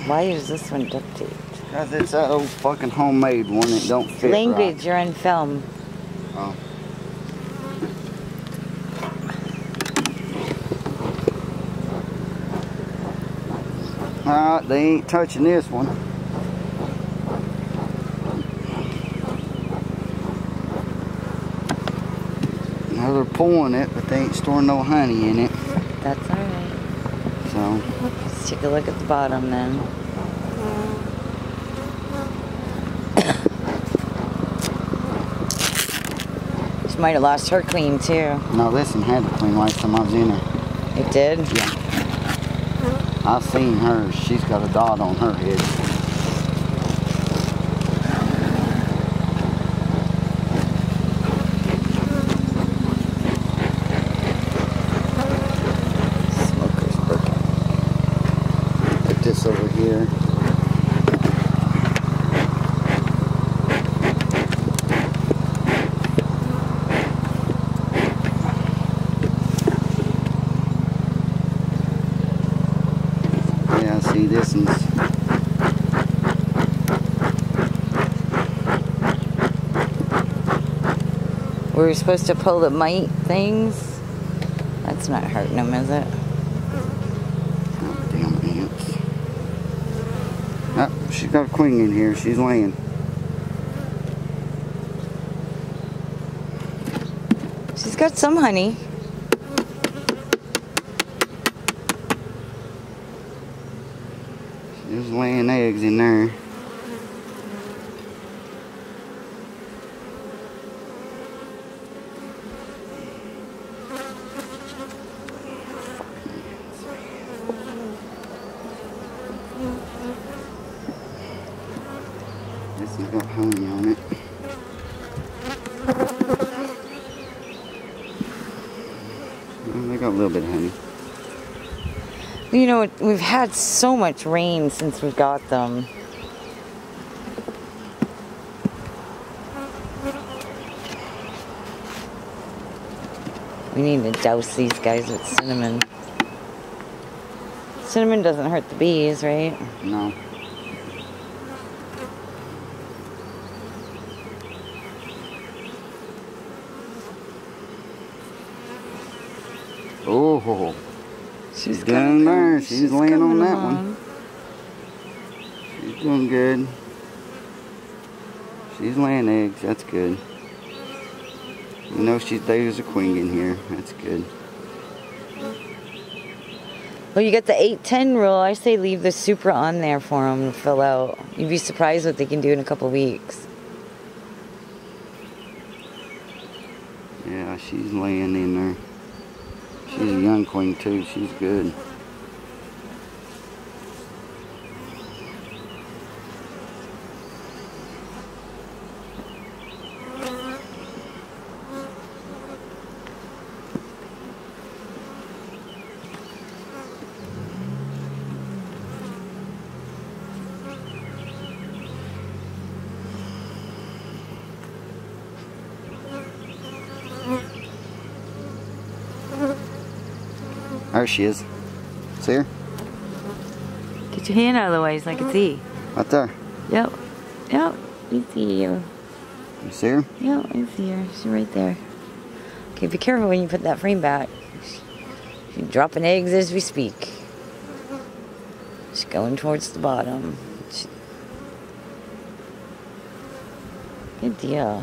Why is this one duct taped? Because it's that old fucking homemade one that don't fit Language, right. you're on film. Oh. Alright, they ain't touching this one. Now they're pulling it, but they ain't storing no honey in it. That's alright. So. Let's take a look at the bottom then. She might have lost her queen too. No, this one had the queen last time I was in her. It did? Yeah. I've seen her. She's got a dot on her head. Smoker's broken. Put this over here. Yeah, see this one's. We were supposed to pull the mite things. That's not hurting them, is it? Oh, damn ants. Oh, she's got a queen in here. She's laying. She's got some honey. She's laying eggs in there. This has got honey on it. Well, they got a little bit of honey. You know, we've had so much rain since we got them. We need to douse these guys with cinnamon. Cinnamon doesn't hurt the bees, right? No. Oh, she's down there. She's laying on that one. She's doing good. She's laying eggs. That's good. You know there's a queen in here. That's good. Well, you got the 8-10 rule. I say leave the super on there for them to fill out. You'd be surprised what they can do in a couple weeks. Yeah, she's laying in there. She's a young queen too. She's good. There she is. See her? Get your hand out of the way so I can see. Right there. Yep. Yep. We see you. You see her? Yep, I see her. She's right there. Okay, be careful when you put that frame back. She's dropping eggs as we speak. She's going towards the bottom. Good deal.